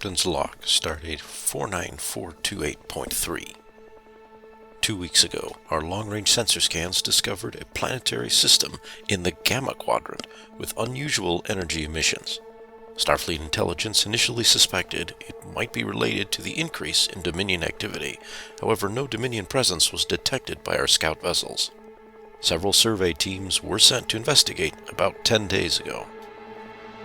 Captain's Log, Stardate 49428.3. 2 weeks ago, our long-range sensor scans discovered a planetary system in the Gamma Quadrant with unusual energy emissions. Starfleet intelligence initially suspected it might be related to the increase in Dominion activity. However, no Dominion presence was detected by our scout vessels. Several survey teams were sent to investigate about 10 days ago.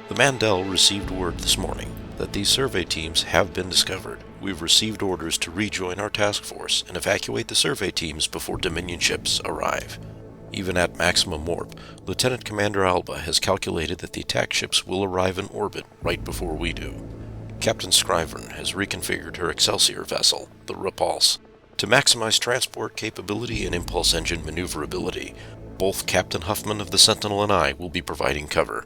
The Mandel received word this morning that these survey teams have been discovered. We've received orders to rejoin our task force and evacuate the survey teams before Dominion ships arrive. Even at maximum warp, Lieutenant Commander Alba has calculated that the attack ships will arrive in orbit right before we do. Captain Scrivern has reconfigured her Excelsior vessel, the Repulse, to maximize transport capability and impulse engine maneuverability. Both Captain Huffman of the Sentinel and I will be providing cover.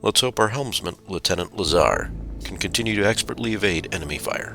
Let's hope our helmsman, Lieutenant Lazar, can continue to expertly evade enemy fire.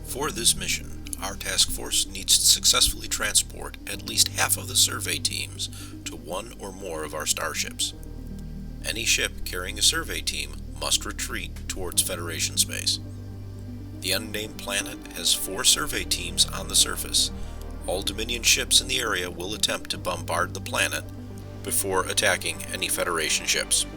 For this mission, our task force needs to successfully transport at least half of the survey teams to one or more of our starships. Any ship carrying a survey team must retreat towards Federation space. The unnamed planet has 4 survey teams on the surface. All Dominion ships in the area will attempt to bombard the planet before attacking any Federation ships.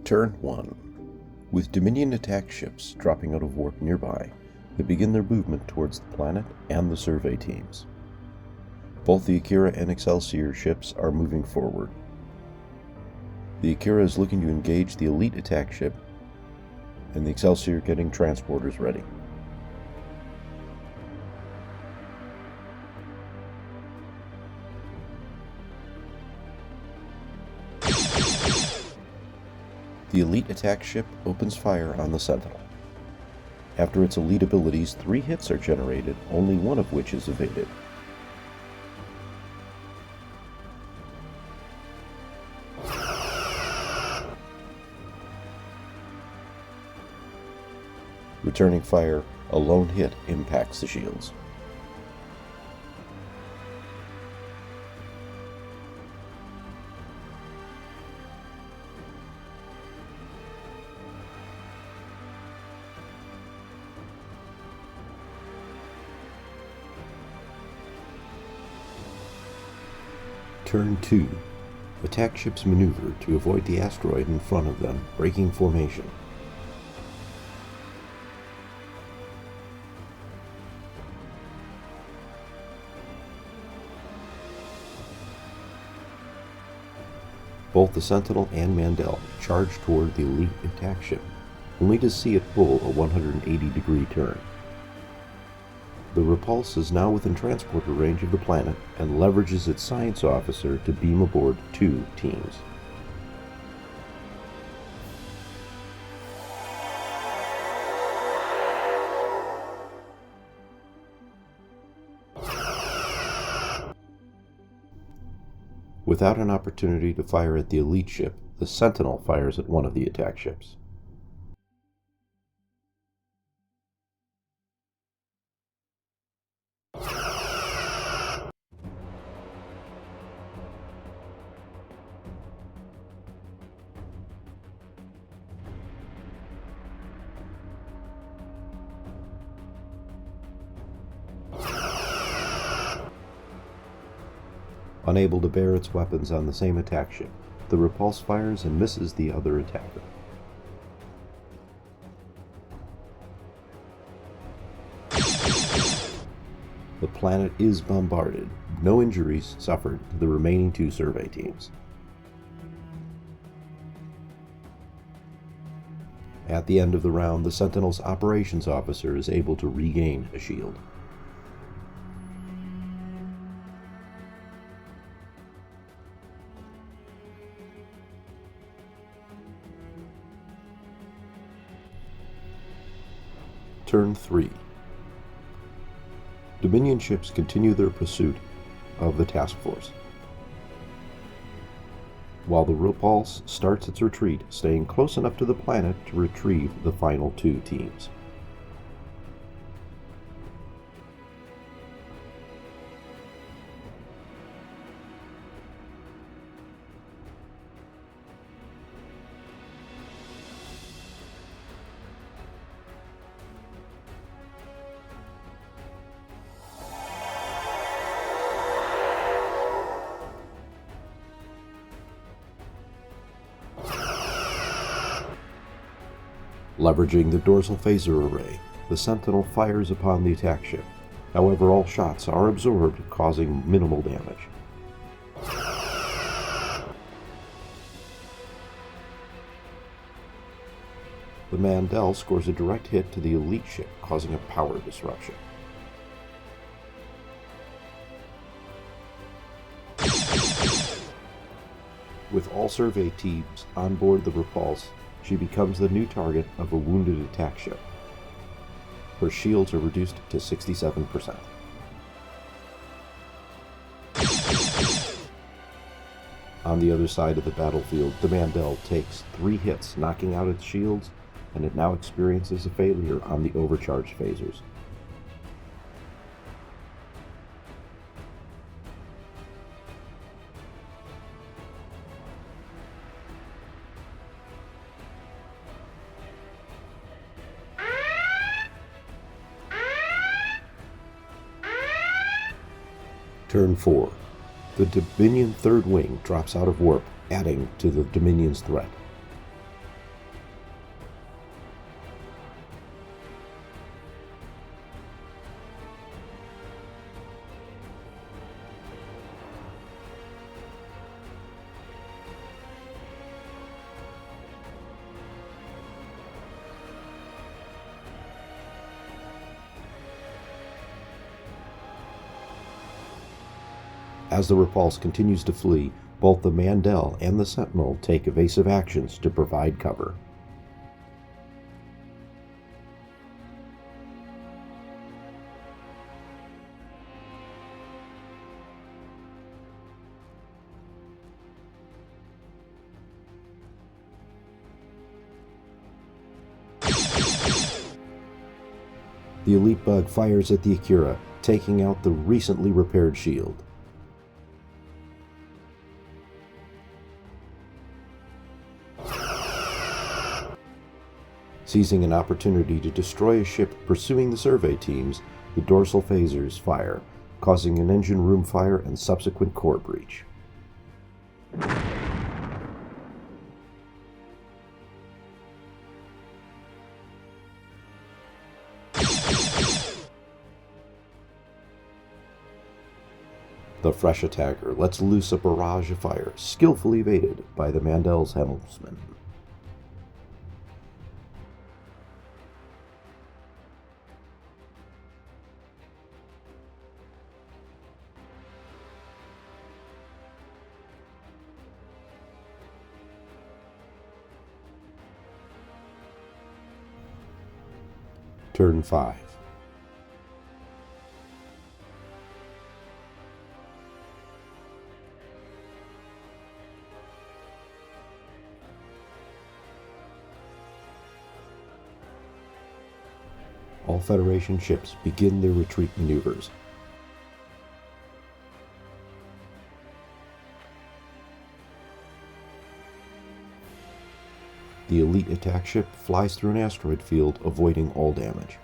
Turn 1. With Dominion attack ships dropping out of warp nearby, they begin their movement towards the planet and the survey teams. Both the Akira and Excelsior ships are moving forward. The Akira is looking to engage the elite attack ship, and the Excelsior getting transporters ready. The elite attack ship opens fire on the Sentinel. After its elite abilities, 3 hits are generated, only one of which is evaded. Returning fire, a lone hit impacts the shields. Turn 2. Attack ships maneuver to avoid the asteroid in front of them, breaking formation. Both the Sentinel and Mandel charge toward the elite attack ship, only to see it pull a 180-degree turn. The Repulse is now within transporter range of the planet and leverages its science officer to beam aboard 2 teams. Without an opportunity to fire at the elite ship, the Sentinel fires at one of the attack ships. Unable to bear its weapons on the same attack ship, the Repulse fires and misses the other attacker. The planet is bombarded. No injuries suffered to the remaining 2 survey teams. At the end of the round, the Sentinel's operations officer is able to regain a shield. Turn 3. Dominion ships continue their pursuit of the task force, while the Repulse starts its retreat, staying close enough to the planet to retrieve the final 2 teams. Leveraging the Dorsal phaser array, the Sentinel fires upon the attack ship. However, all shots are absorbed, causing minimal damage. The Mandel scores a direct hit to the elite ship, causing a power disruption. With all survey teams on board the Repulse, she becomes the new target of a wounded attack ship. Her shields are reduced to 67%. On the other side of the battlefield, the Mandel takes 3 hits, knocking out its shields, and it now experiences a failure on the overcharged phasers. Turn 4. The Dominion Third Wing drops out of warp, adding to the Dominion's threat. As the Repulse continues to flee, both the Mandel and the Sentinel take evasive actions to provide cover. The Elite Bug fires at the Akira, taking out the recently repaired shield. Seizing an opportunity to destroy a ship pursuing the survey teams, the Dorsal phasers fire, causing an engine room fire and subsequent core breach. The fresh attacker lets loose a barrage of fire, skillfully evaded by the Mandel's helmsman. Turn 5. All Federation ships begin their retreat maneuvers. The elite attack ship flies through an asteroid field, avoiding all damage.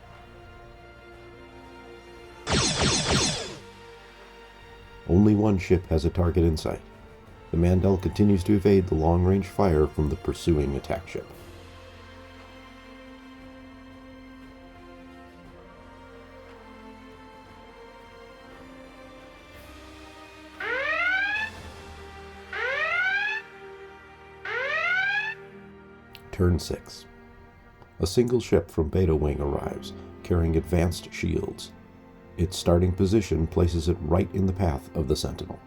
Only one ship has a target in sight. The Mandel continues to evade the long-range fire from the pursuing attack ship. Turn 6. A single ship from Beta Wing arrives, carrying advanced shields. Its starting position places it right in the path of the Sentinel.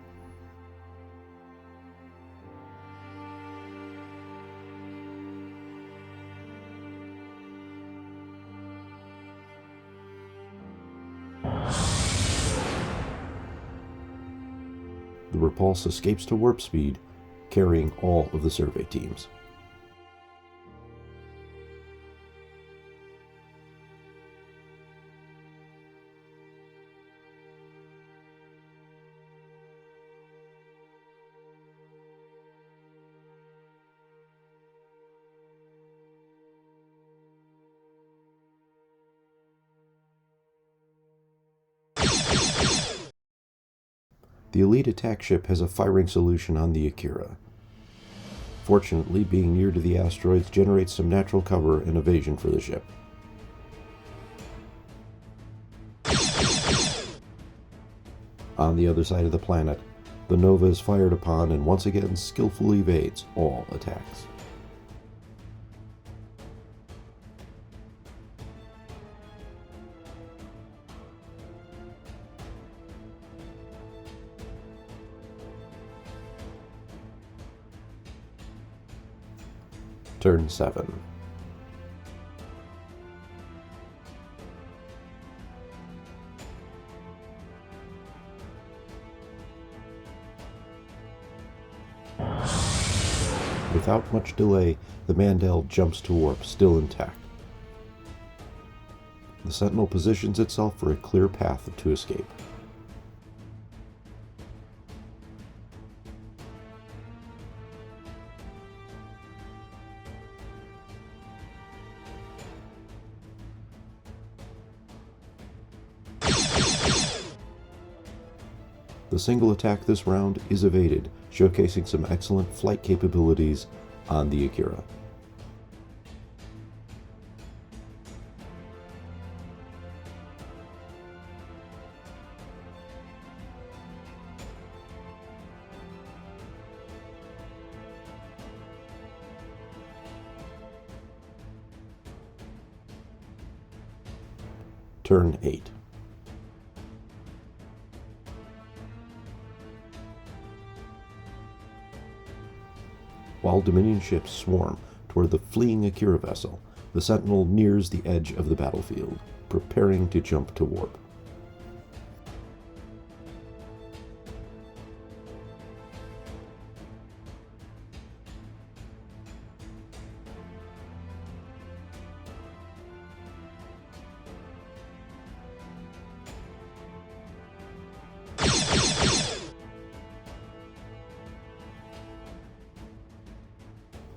The Repulse escapes to warp speed, carrying all of the survey teams. The elite attack ship has a firing solution on the Akira. Fortunately, being near to the asteroids generates some natural cover and evasion for the ship. On the other side of the planet, the Nova is fired upon and once again skillfully evades all attacks. Turn 7. Without much delay, the Mandel jumps to warp, still intact. The Sentinel positions itself for a clear path to escape. The single attack this round is evaded, showcasing some excellent flight capabilities on the Akira. Turn 8. While Dominion ships swarm toward the fleeing Akira vessel, the Sentinel nears the edge of the battlefield, preparing to jump to warp.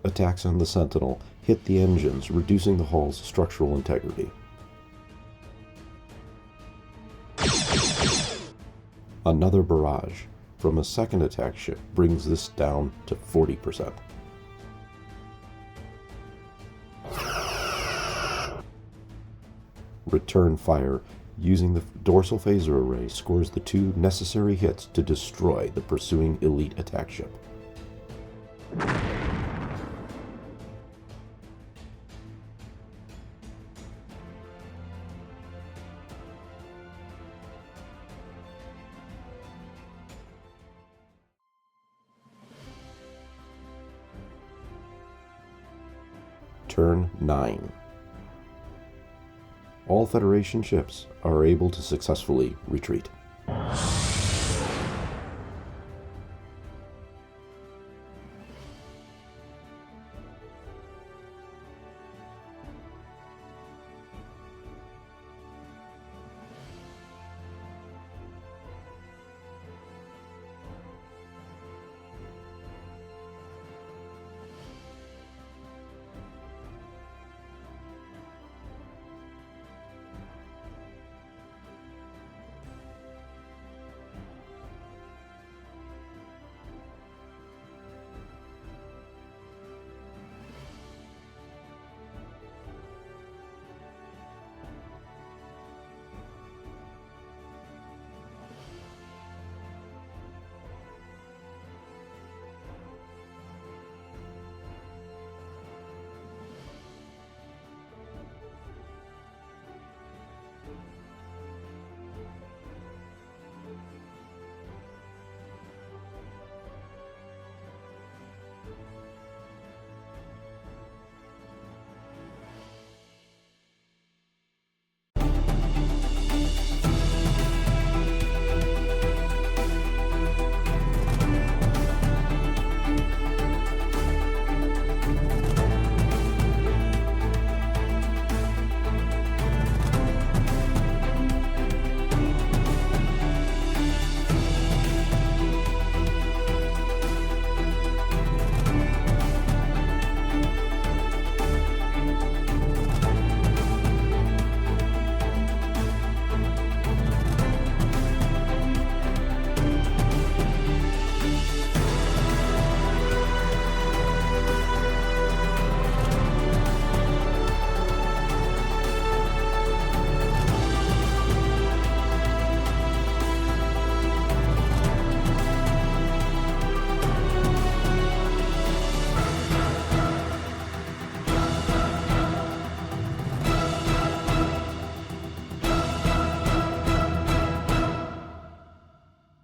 Attacks on the Sentinel hit the engines, reducing the hull's structural integrity. Another barrage from a second attack ship brings this down to 40%. Return fire Using the dorsal phaser array scores the 2 necessary hits to destroy the pursuing elite attack ship. Turn 9. All Federation ships are able to successfully retreat.